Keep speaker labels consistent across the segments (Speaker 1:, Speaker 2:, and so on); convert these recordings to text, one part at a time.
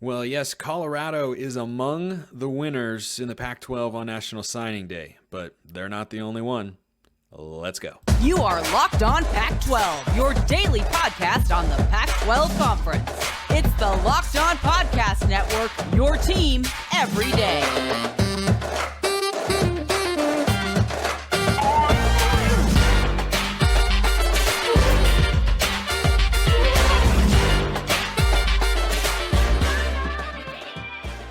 Speaker 1: Well, yes, Colorado is among the winners in the Pac-12 on National Signing Day, but they're not the only one. Let's go.
Speaker 2: You are Locked On Pac-12, your daily podcast on the Pac-12 Conference. It's the Locked On Podcast Network, your team every day.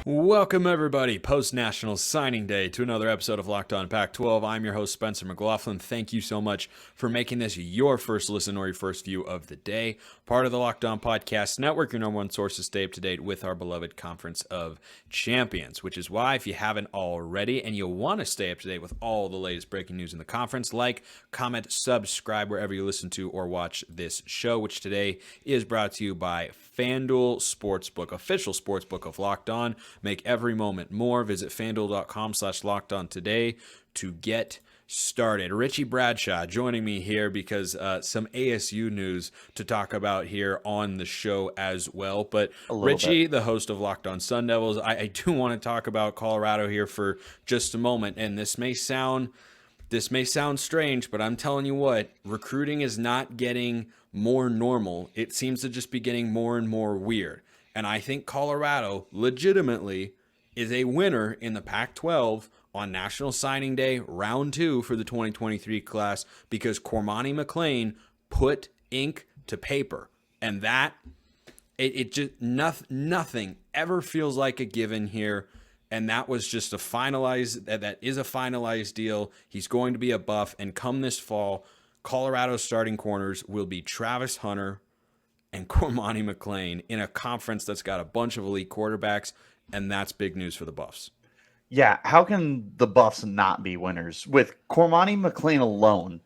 Speaker 1: Welcome, everybody, post-National Signing Day, to another episode of Locked On Pac-12. I'm your host, Spencer McLaughlin. Thank you so much for making this your first listen or your first view of the day. Part of the Locked On Podcast Network, your number one source to stay up to date with our beloved Conference of Champions, which is why, if you haven't already and you want to stay up to date with all the latest breaking news in the conference, like, comment, subscribe wherever you listen to or watch this show, which today is brought to you by FanDuel Sportsbook, official sportsbook of Locked On. Make every moment more. Visit FanDuel.com/LockedOn today to get started. Richie Bradshaw joining me here because some ASU news to talk about here on the show as well. But Richie, the host of Locked On Sun Devils, I do want to talk about Colorado here for just a moment. And this may sound strange, but I'm telling you what, recruiting is not getting more normal. It seems to just be getting more and more weird. And I think Colorado legitimately is a winner in the Pac-12 on National Signing Day, round 2 for the 2023 class, because Cormani McClain put ink to paper. And that, it just, nothing ever feels like a given here. And that was just a finalized, that is a finalized deal. He's going to be a Buff. And come this fall, Colorado's starting corners will be Travis Hunter and Cormani McClain in a conference that's got a bunch of elite quarterbacks, and that's big news for the Buffs.
Speaker 3: Yeah, how can the Buffs not be winners? With Cormani McClain alone,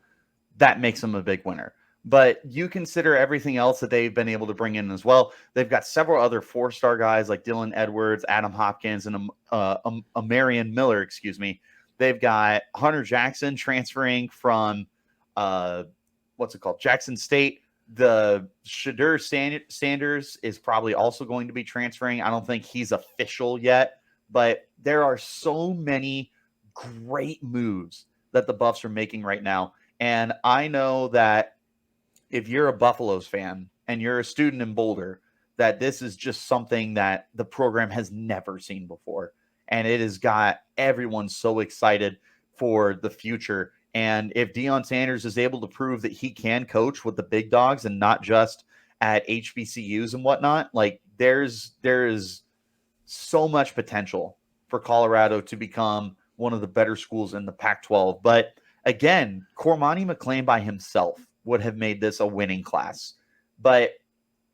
Speaker 3: that makes them a big winner. But you consider everything else that they've been able to bring in as well. They've got several other four-star guys like Dylan Edwards, Adam Hopkins, and Marion Miller, They've got Hunter Jackson transferring from, Jackson State. The Shadur Sanders is probably also going to be transferring. I don't think he's official yet, but there are so many great moves that the Buffs are making right now. And I know that if you're a Buffaloes fan and you're a student in Boulder, that this is just something that the program has never seen before. And it has got everyone so excited for the future. And if Deion Sanders is able to prove that he can coach with the big dogs and not just at HBCUs and whatnot, like there is so much potential for Colorado to become one of the better schools in the Pac-12. But again, Cormani McClain by himself would have made this a winning class. But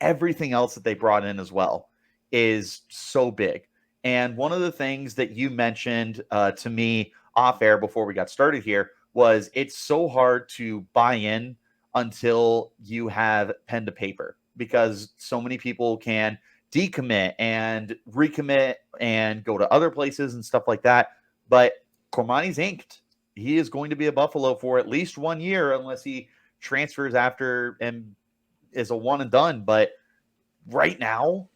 Speaker 3: everything else that they brought in as well is so big. And one of the things that you mentioned to me off air before we got started here was it's so hard to buy in until you have pen to paper, because so many people can decommit and recommit and go to other places and stuff like that. But Cormani's inked. He is going to be a Buffalo for at least 1 year unless he transfers after and is a one and done. But right now,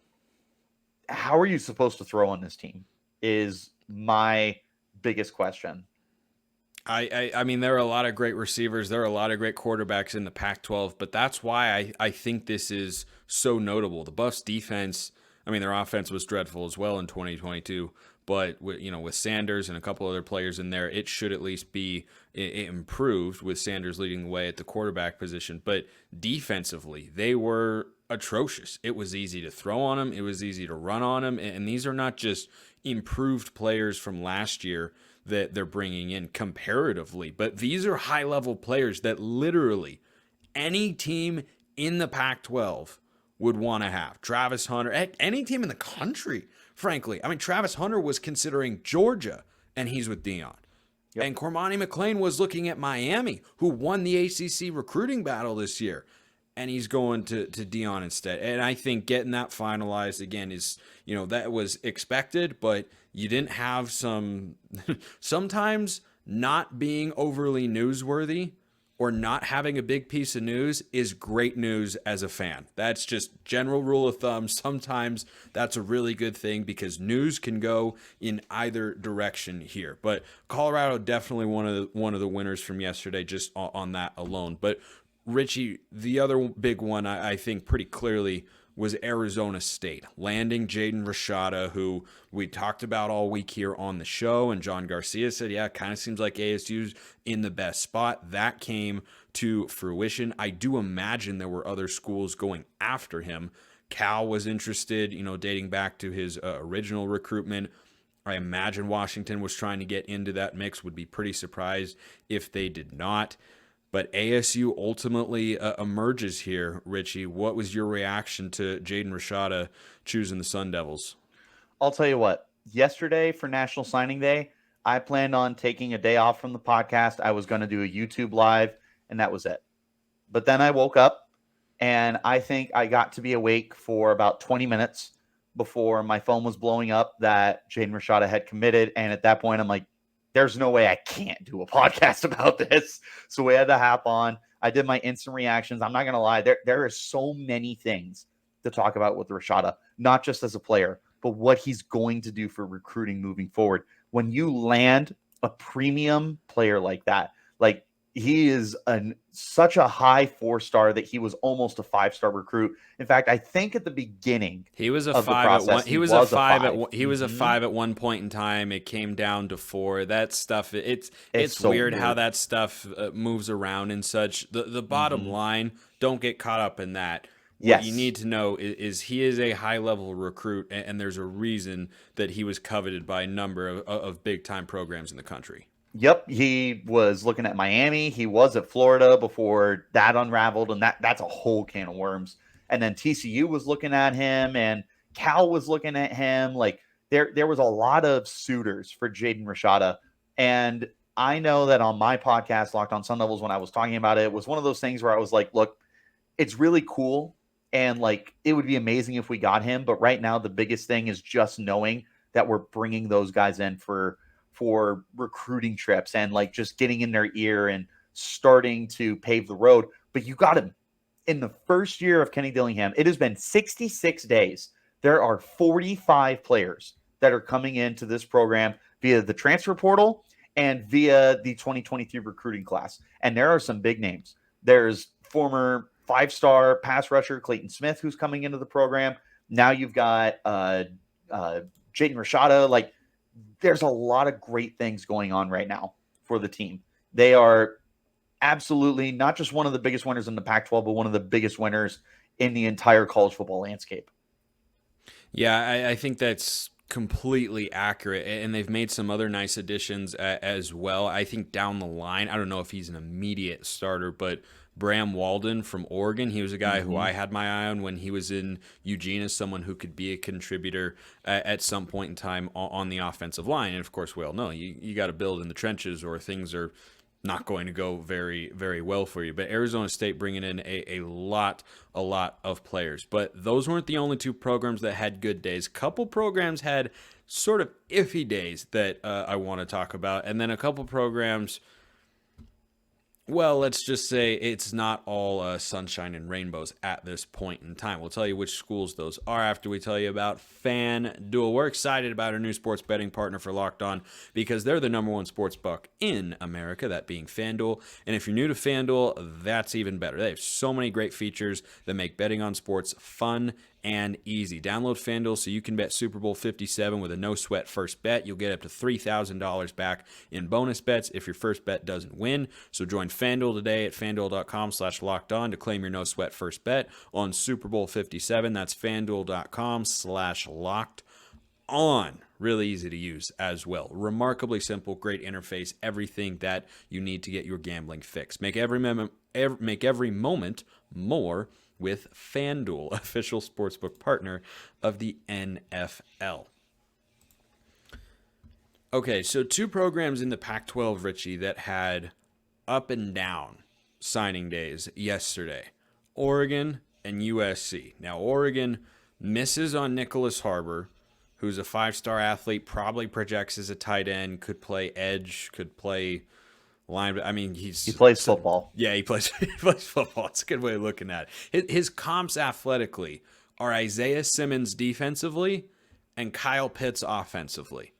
Speaker 3: how are you supposed to throw on this team is my biggest question.
Speaker 1: I mean, there are a lot of great receivers. There are a lot of great quarterbacks in the Pac-12, but that's why I think this is so notable. The Buffs defense, I mean, their offense was dreadful as well in 2022, but with Sanders and a couple other players in there, it should at least be improved with Sanders leading the way at the quarterback position. But defensively, they were atrocious. It was easy to throw on them. It was easy to run on them. And these are not just improved players from last year that they're bringing in comparatively, but these are high-level players that literally any team in the Pac-12 would want to have. Travis Hunter, any team in the country, frankly. I mean, Travis Hunter was considering Georgia, and he's with Deion. Yep. And Cormani McClain was looking at Miami, who won the ACC recruiting battle this year, and he's going to Deion instead. And I think getting that finalized, again, is, that was expected, but you didn't have sometimes not being overly newsworthy or not having a big piece of news is great news as a fan. That's just general rule of thumb. Sometimes that's a really good thing because news can go in either direction here. But Colorado definitely one of the winners from yesterday just on that alone. But Richie, the other big one I think pretty clearly was Arizona State, landing Jaden Rashada, who we talked about all week here on the show, and John Garcia said, yeah, it kind of seems like ASU's in the best spot. That came to fruition. I do imagine there were other schools going after him. Cal was interested, dating back to his original recruitment. I imagine Washington was trying to get into that mix. Would be pretty surprised if they did not. But ASU ultimately emerges here. Richie, what was your reaction to Jaden Rashada choosing the Sun Devils?
Speaker 3: I'll tell you what. Yesterday for National Signing Day, I planned on taking a day off from the podcast. I was going to do a YouTube live, and that was it. But then I woke up, and I think I got to be awake for about 20 minutes before my phone was blowing up that Jaden Rashada had committed. And at that point, I'm like, there's no way I can't do a podcast about this. So we had to hop on. I did my instant reactions. I'm not going to lie. There are so many things to talk about with Rashada, not just as a player, but what he's going to do for recruiting moving forward. When you land a premium player like that, like he is such a high 4-star that he was almost a 5-star recruit. In fact, I think at the beginning
Speaker 1: he was a 5 at one. He was a 5 at one point in time. It came down to 4. That stuff. It's so weird how that stuff moves around and such. The bottom line, don't get caught up in that. What you need to know is he is a high-level recruit, and there's a reason that he was coveted by a number of big-time programs in the country.
Speaker 3: Yep, he was looking at Miami. He was at Florida before that unraveled, and that's a whole can of worms. And then TCU was looking at him, and Cal was looking at him. Like there was a lot of suitors for Jaden Rashada. And I know that on my podcast, Locked On Sun Devils, when I was talking about it, it was one of those things where I was like, look, it's really cool, and like it would be amazing if we got him. But right now, the biggest thing is just knowing that we're bringing those guys in for recruiting trips and like just getting in their ear and starting to pave the road. But you got him in the first year of Kenny Dillingham. It has been 66 days. There are 45 players that are coming into this program via the transfer portal and via the 2023 recruiting class. And there are some big names. There's former 5-star pass rusher Clayton Smith, who's coming into the program. Now you've got Jaden Rashada. Like, there's a lot of great things going on right now for the team. They are absolutely not just one of the biggest winners in the Pac-12, but one of the biggest winners in the entire college football landscape.
Speaker 1: Yeah, I think that's completely accurate, and they've made some other nice additions as well. I think down the line, I don't know if he's an immediate starter, but Bram Walden from Oregon, he was a guy who I had my eye on when he was in Eugene as someone who could be a contributor at some point in time on the offensive line. And of course, we all know you got to build in the trenches or things are not going to go very, very well for you. But Arizona State bringing in a lot of players. But those weren't the only two programs that had good days. A couple programs had sort of iffy days that I want to talk about. And then a couple programs, well, let's just say it's not all sunshine and rainbows at this point in time. We'll tell you which schools those are after we tell you about FanDuel. We're excited about our new sports betting partner for Locked On because they're the #1 sports book in America, that being FanDuel. And if you're new to FanDuel, that's even better. They have so many great features that make betting on sports fun and easy. Download FanDuel so you can bet Super Bowl 57 with a no-sweat first bet. You'll get up to $3,000 back in bonus bets if your first bet doesn't win. So join FanDuel today at FanDuel.com/lockedon to claim your no-sweat first bet on Super Bowl 57. That's FanDuel.com/lockedon. Really easy to use as well. Remarkably simple, great interface, everything that you need to get your gambling fix. Make every moment more with FanDuel, official sportsbook partner of the NFL. Okay, so two programs in the Pac-12, Richie, that had up and down signing days yesterday. Oregon and USC. Now, Oregon misses on Nicholas Harbor, who's a 5-star athlete, probably projects as a tight end, could play edge, could play I mean,
Speaker 3: he plays football.
Speaker 1: Yeah, he plays football. It's a good way of looking at it. His comps athletically are Isaiah Simmons defensively and Kyle Pitts offensively.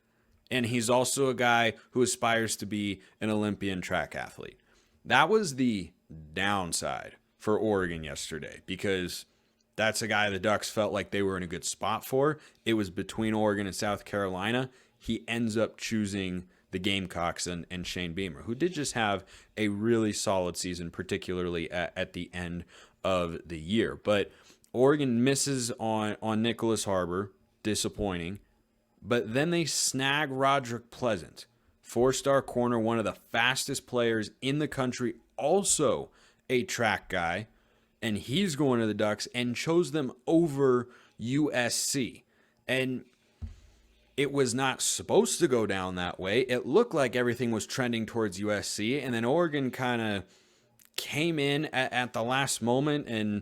Speaker 1: And he's also a guy who aspires to be an Olympian track athlete. That was the downside for Oregon yesterday, because that's a guy the Ducks felt like they were in a good spot for. It was between Oregon and South Carolina. He ends up choosing the Gamecocks and Shane Beamer, who did just have a really solid season, particularly at the end of the year. But Oregon misses on Nicholas Harbor, disappointing. But then they snag Roderick Pleasant, 4-star corner, one of the fastest players in the country, also a track guy, and he's going to the Ducks and chose them over USC. And it was not supposed to go down that way. It looked like everything was trending towards USC, and then Oregon kind of came in at the last moment and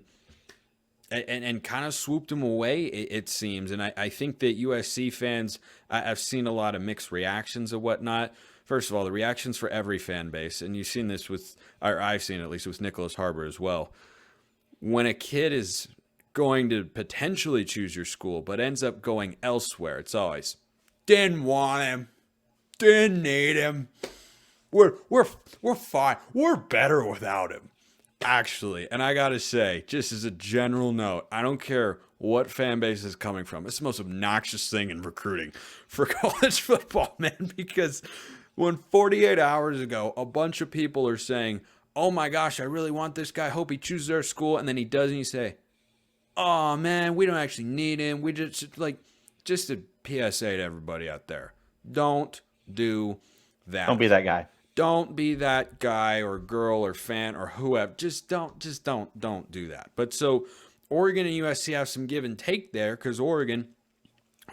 Speaker 1: kind of swooped them away, it seems. And I think that USC fans, I've seen a lot of mixed reactions and whatnot. First of all, the reactions for every fan base, and you've seen this or I've seen it at least with Nicholas Harbor as well. When a kid is going to potentially choose your school but ends up going elsewhere, it's always, didn't want him, didn't need him, we're fine, we're better without him. Actually, and I gotta say, just as a general note, I don't care what fan base is coming from. It's the most obnoxious thing in recruiting for college football, man, because when 48 hours ago, a bunch of people are saying, oh my gosh, I really want this guy, hope he chooses our school, and then he doesn't, you say, oh man, we don't actually need him. We just a PSA to everybody out there. Don't do that.
Speaker 3: Don't be that guy.
Speaker 1: Don't be that guy or girl or fan or whoever. Just don't do that. But so Oregon and USC have some give and take there, because Oregon,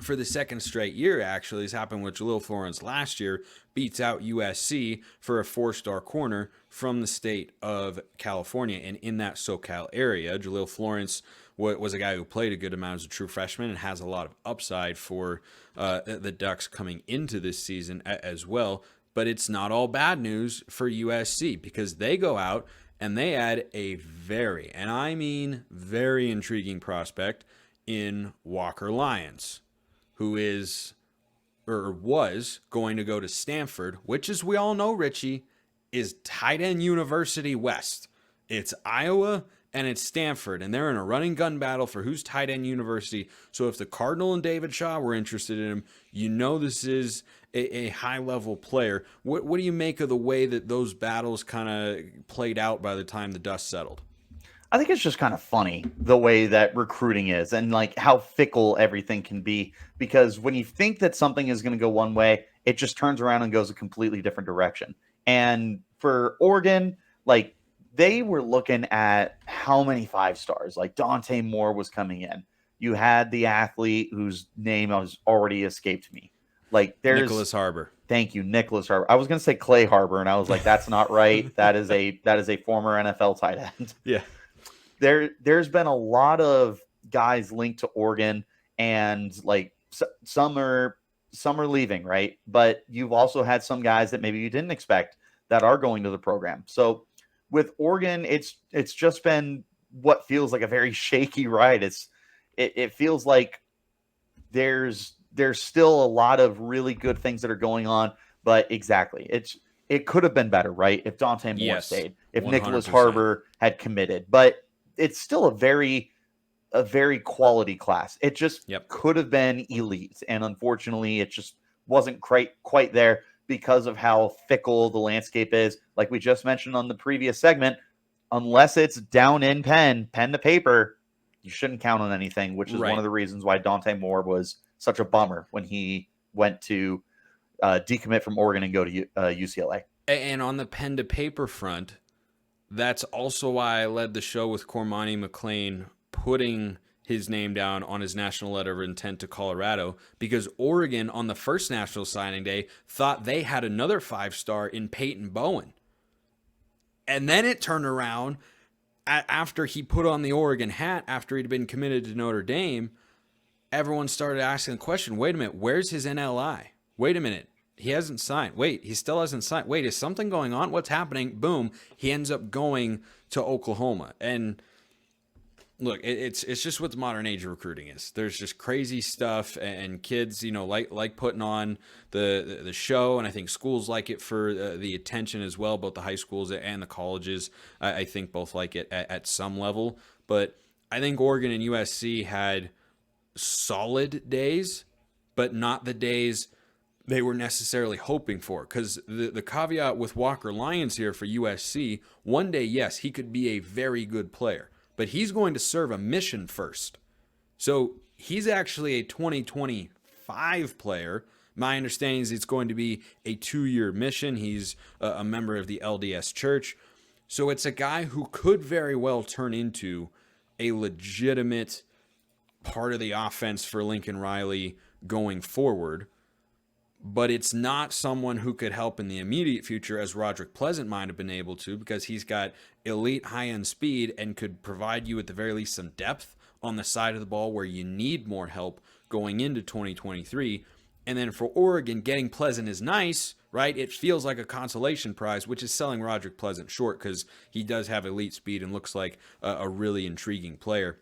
Speaker 1: for the second straight year, actually, has happened with Jaleel Florence last year, beats out USC for a 4-star corner from the state of California. And in that SoCal area, Jaleel Florence was a guy who played a good amount as a true freshman and has a lot of upside for the Ducks coming into this season as well. But it's not all bad news for USC, because they go out and they add a very, and I mean very, intriguing prospect in Walker Lyons, who is or was going to go to Stanford, which, as we all know, Richie, is tight end University West. It's Iowa and it's Stanford, and they're in a running gun battle for who's tight end university. So if the Cardinal and David Shaw were interested in him, you know this is a high-level player. What do you make of the way that those battles kind of played out by the time the dust settled?
Speaker 3: I think it's just kind of funny the way that recruiting is, and like how fickle everything can be, because when you think that something is going to go one way, it just turns around and goes a completely different direction. And for Oregon, like, they were looking at how many 5-stars, like Dante Moore was coming in. You had the athlete whose name has already escaped me. Like, there's
Speaker 1: Nicholas Harbor.
Speaker 3: Thank you, Nicholas Harbor. I was going to say Clay Harbor, and I was like, that's not right. That is a former NFL tight end.
Speaker 1: Yeah.
Speaker 3: There's been a lot of guys linked to Oregon, and like some are leaving, right? But you've also had some guys that maybe you didn't expect that are going to the program. So with Oregon, it's just been what feels like a very shaky ride. It feels like there's still a lot of really good things that are going on, but exactly, it could have been better, right? If Dante Moore stayed, if 100%. Nicholas Harbor had committed, but it's still a very quality class. It just could have been elite, and unfortunately, it just wasn't quite there because of how fickle the landscape is. Like we just mentioned on the previous segment, unless it's down in pen to paper, you shouldn't count on anything, which is one of the reasons why Dante Moore was such a bummer when he went to decommit from Oregon and go to UCLA.
Speaker 1: And on the pen to paper front, that's also why I led the show with Cormani McClain putting his name down on his national letter of intent to Colorado, because Oregon on the first national signing day thought they had another 5-star in Peyton Bowen. And then it turned around after he put on the Oregon hat, after he'd been committed to Notre Dame, everyone started asking the question, wait a minute, where's his NLI? Wait a minute, He hasn't signed. Wait, he still hasn't signed. Wait, is something going on? What's happening? Boom. He ends up going to Oklahoma. And look, it's just what the modern age of recruiting is. There's just crazy stuff, and kids, like putting on the show, and I think schools like it for the attention as well, both the high schools and the colleges. I think both like it at some level. But I think Oregon and USC had solid days, but not the days they were necessarily hoping for. Because the caveat with Walker Lyons here for USC, one day, yes, he could be a very good player, but he's going to serve a mission first. So he's actually a 2025 player. My understanding is it's going to be a 2-year mission. He's a member of the LDS Church. So it's a guy who could very well turn into a legitimate part of the offense for Lincoln Riley going forward. But it's not someone who could help in the immediate future, as Roderick Pleasant might have been able to, because he's got elite high-end speed and could provide you at the very least some depth on the side of the ball where you need more help going into 2023. And then for Oregon, getting Pleasant is nice, right? It feels like a consolation prize, which is selling Roderick Pleasant short because he does have elite speed and looks like a really intriguing player.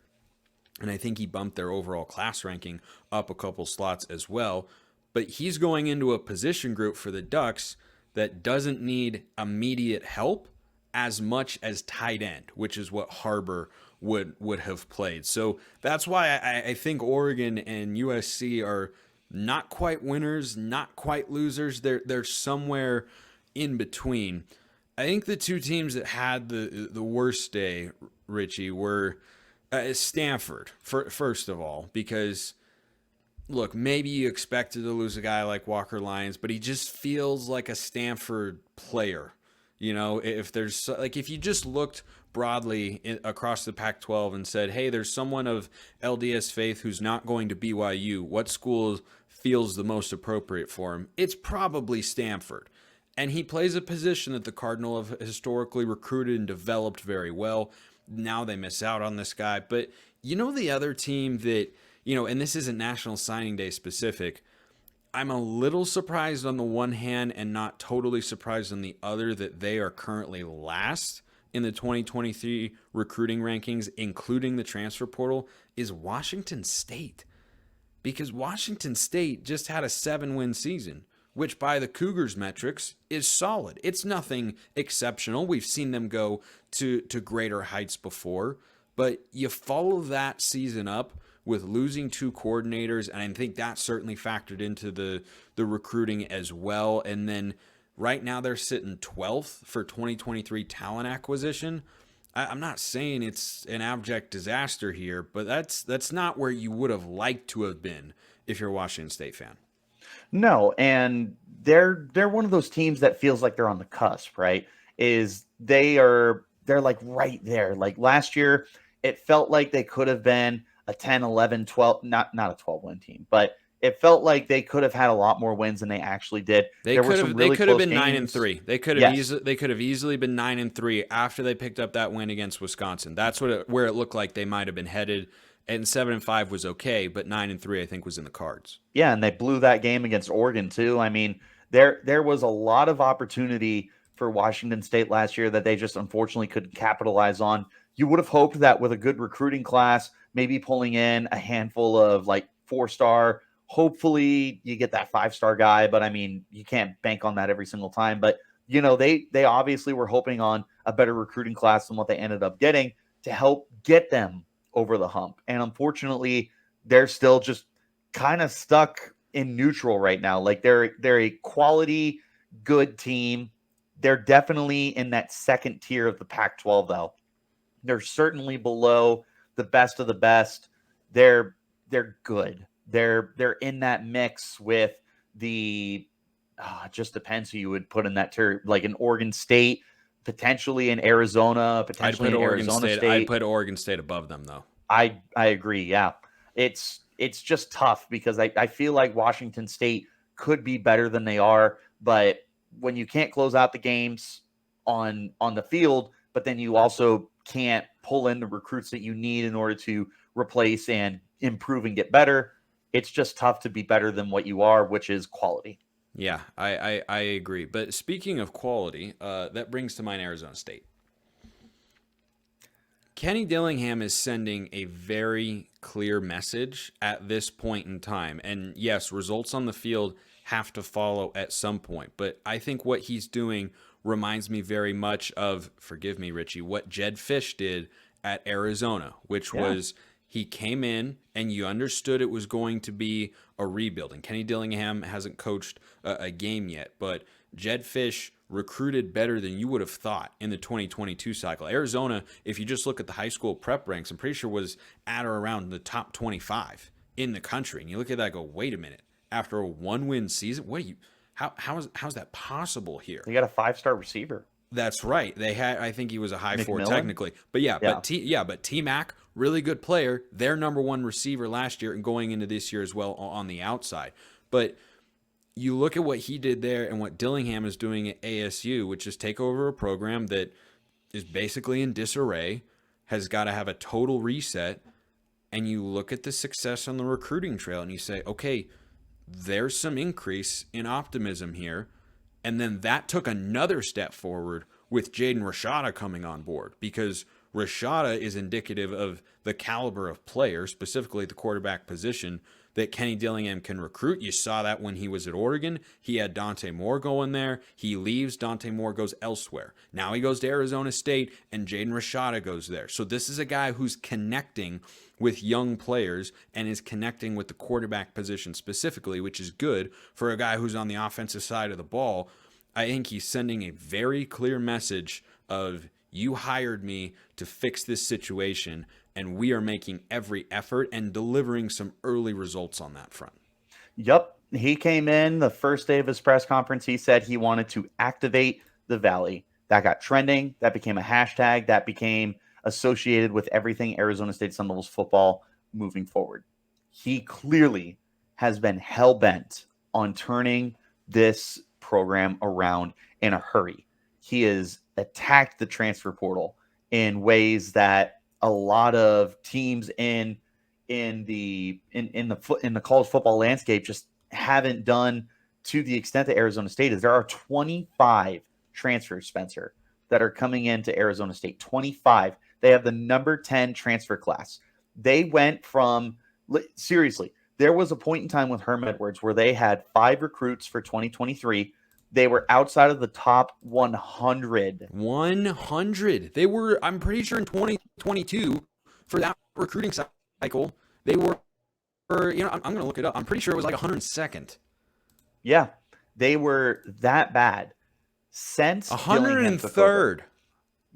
Speaker 1: And I think he bumped their overall class ranking up a couple slots as well. But he's going into a position group for the Ducks that doesn't need immediate help as much as tight end, which is what Harbor would have played. So that's why I think Oregon and USC are not quite winners, not quite losers. They're somewhere in between. I think the two teams that had the worst day, Richie, were Stanford, first of all, because look, maybe you expected to lose a guy like Walker Lyons, but he just feels like a Stanford player. If you just looked broadly across the Pac-12 and said, hey, there's someone of LDS faith who's not going to BYU, what school feels the most appropriate for him? It's probably Stanford. And he plays a position that the Cardinal have historically recruited and developed very well. Now they miss out on this guy. But the other team that, and this isn't National Signing Day specific, I'm a little surprised on the one hand and not totally surprised on the other that they are currently last in the 2023 recruiting rankings, including the transfer portal, is Washington State. Because Washington State just had a 7-win season, which by the Cougars metrics is solid. It's nothing exceptional. We've seen them go to greater heights before, but you follow that season up with losing 2 coordinators, and I think that certainly factored into the recruiting as well. And then right now they're sitting 12th for 2023 talent acquisition. I'm not saying it's an abject disaster here, but that's not where you would have liked to have been if you're a Washington State fan.
Speaker 3: No, and they're one of those teams that feels like they're on the cusp, right? They're like right there. Like last year, it felt like they could have been a 10, 11, 12, not a 12-win team, but it felt like they could have had a lot more wins than they actually did.
Speaker 1: They could have been 9-3. They could have easily been 9-3 after they picked up that win against Wisconsin. That's where it looked like they might have been headed. And 7-5 was okay, but 9-3 I think was in the cards.
Speaker 3: Yeah, and they blew that game against Oregon too. I mean, there was a lot of opportunity for Washington State last year that they just unfortunately couldn't capitalize on. You would have hoped that with a good recruiting class, maybe pulling in a handful of like 4-star, hopefully you get that 5-star guy, but I mean, you can't bank on that every single time. But they obviously were hoping on a better recruiting class than what they ended up getting to help get them over the hump. And unfortunately, they're still just kind of stuck in neutral right now. Like they're a quality, good team. They're definitely in that second tier of the Pac-12 though. They're certainly below the best of the best. They're good. They're in that mix with the it just depends who you would put in that tier, like an Oregon State, potentially in Arizona, potentially in Arizona State.
Speaker 1: I'd put Oregon State above them though.
Speaker 3: I agree. Yeah. It's just tough because I feel like Washington State could be better than they are, but when you can't close out the games on the field, but then you also can't pull in the recruits that you need in order to replace and improve and get better, it's just tough to be better than what you are, which is quality.
Speaker 1: Yeah, I agree. But speaking of quality, that brings to mind Arizona State. Kenny Dillingham is sending a very clear message at this point in time. And yes, results on the field have to follow at some point. But I think what he's doing reminds me very much of, forgive me, Richie, what Jedd Fisch did at Arizona, which was he came in and you understood it was going to be a rebuild. And Kenny Dillingham hasn't coached a game yet, but Jedd Fisch recruited better than you would have thought in the 2022 cycle. Arizona, if you just look at the high school prep ranks, I'm pretty sure was at or around the top 25 in the country. And you look at that and go, wait a minute, after a 1-win season, how's that possible here?
Speaker 3: They got a 5-star receiver.
Speaker 1: That's right. They had, I think he was a high
Speaker 3: McMillan?
Speaker 1: 4 technically, but but T-Mac, really good player, their number 1 receiver last year and going into this year as well on the outside. But you look at what he did there and what Dillingham is doing at ASU, which is take over a program that is basically in disarray, has got to have a total reset. And you look at the success on the recruiting trail and you say, okay, there's some increase in optimism here. And then that took another step forward with Jaden Rashada coming on board, because Rashada is indicative of the caliber of player, specifically the quarterback position, that Kenny Dillingham can recruit. You saw that when he was at Oregon. He had Dante Moore going there. He leaves. Dante Moore goes elsewhere. Now he goes to Arizona State, and Jaden Rashada goes there. So this is a guy who's connecting with young players and is connecting with the quarterback position specifically, which is good for a guy who's on the offensive side of the ball. I think he's sending a very clear message of, you hired me to fix this situation, and we are making every effort and delivering some early results on that front.
Speaker 3: Yep. He came in the first day of his press conference. He said he wanted to activate the Valley. That got trending. That became a hashtag. That became associated with everything Arizona State Sun Devils football moving forward. He clearly has been hell-bent on turning this program around in a hurry. He has attacked the transfer portal in ways that a lot of teams in the college football landscape just haven't done to the extent that Arizona State is. There are 25 transfers, Spencer, that are coming into Arizona State. 25. They have the number 10 transfer class. They went from, seriously, there was a point in time with Herm Edwards where they had 5 recruits for 2023. They were outside of the top 100.
Speaker 1: 100. They were, I'm pretty sure in 2022, for that recruiting cycle, they were, I'm going to look it up. I'm pretty sure it was like 102nd.
Speaker 3: Yeah, they were that bad. Since
Speaker 1: 103rd.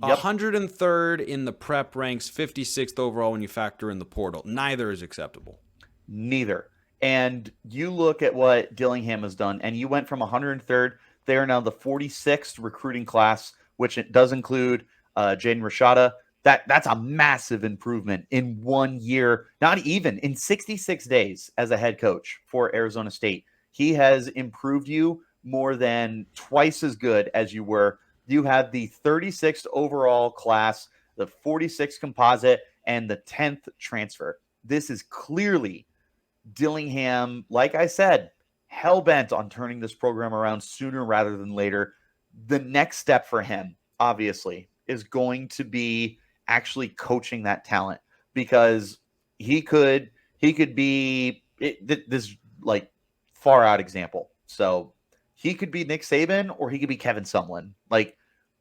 Speaker 3: Yep.
Speaker 1: 103rd in the prep ranks, 56th overall when you factor in the portal. Neither is acceptable.
Speaker 3: Neither. And you look at what Dillingham has done, and you went from 103rd. They are now the 46th recruiting class, which it does include Jaden Rashada. That's a massive improvement in 1 year, not even in 66 days as a head coach for Arizona State. He has improved you more than twice as good as you were. You have the 36th overall class, the 46th composite, and the 10th transfer. This is clearly Dillingham, like I said, hell-bent on turning this program around sooner rather than later. The next step for him, obviously, is going to be actually coaching that talent, because he could be this like far out example. So he could be Nick Saban or he could be Kevin Sumlin. Like,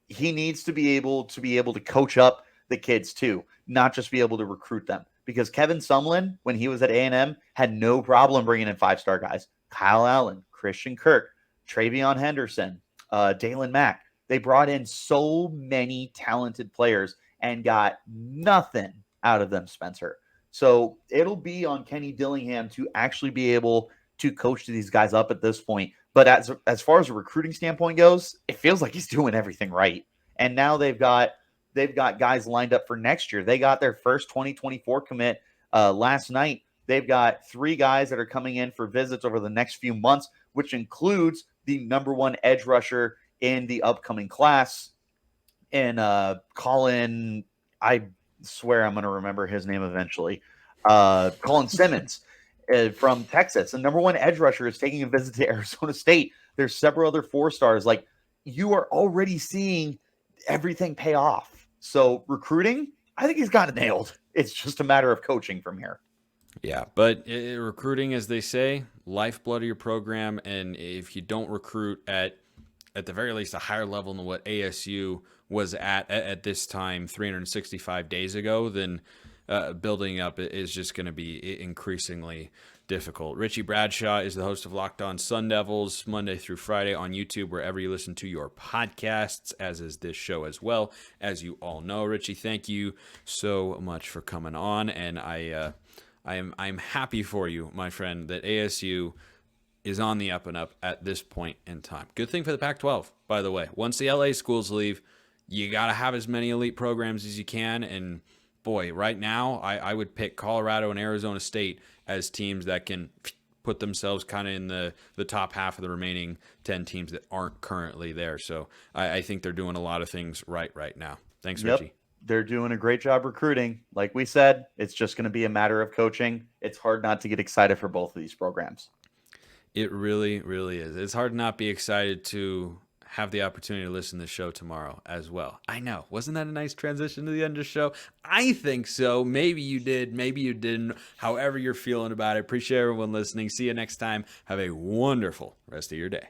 Speaker 3: he needs to be able to coach up the kids too, not just be able to recruit them. Because Kevin Sumlin, when he was at A&M, had no problem bringing in 5-star guys. Kyle Allen, Christian Kirk, Travion Henderson, Dalen Mack. They brought in so many talented players and got nothing out of them, Spencer. So it'll be on Kenny Dillingham to actually be able to coach these guys up at this point. But as far as a recruiting standpoint goes, it feels like he's doing everything right. And now they've got guys lined up for next year. They got their first 2024 commit last night. They've got 3 guys that are coming in for visits over the next few months, which includes the number 1 edge rusher in the upcoming class. And Colin, I swear I'm going to remember his name eventually. Colin Simmons. from Texas. The number one edge rusher is taking a visit to Arizona State. There's several other 4-stars. Like, you are already seeing everything pay off. So recruiting, I think he's got it nailed. It's just a matter of coaching from here.
Speaker 1: Yeah, but recruiting, as they say, lifeblood of your program. And if you don't recruit at the very least a higher level than what ASU was at this time 365 days ago, then building up is just going to be increasingly difficult. Richie Bradshaw is the host of Locked On Sun Devils, Monday through Friday on YouTube, wherever you listen to your podcasts, as is this show as well. As you all know, Richie, thank you so much for coming on, and I'm happy for you, my friend, that ASU is on the up and up at this point in time. Good thing for the Pac-12, by the way. Once the LA schools leave, you got to have as many elite programs as you can. And boy, right now, I would pick Colorado and Arizona State as teams that can put themselves kind of in the top half of the remaining 10 teams that aren't currently there. So I think they're doing a lot of things right now. Thanks, Richie.
Speaker 3: They're doing a great job recruiting. Like we said, it's just going to be a matter of coaching. It's hard not to get excited for both of these programs.
Speaker 1: It really, really is. It's hard to not be excited to have the opportunity to listen to the show tomorrow as well. I know. Wasn't that a nice transition to the end of the show? I think so. Maybe you did. Maybe you didn't. However you're feeling about it. Appreciate everyone listening. See you next time. Have a wonderful rest of your day.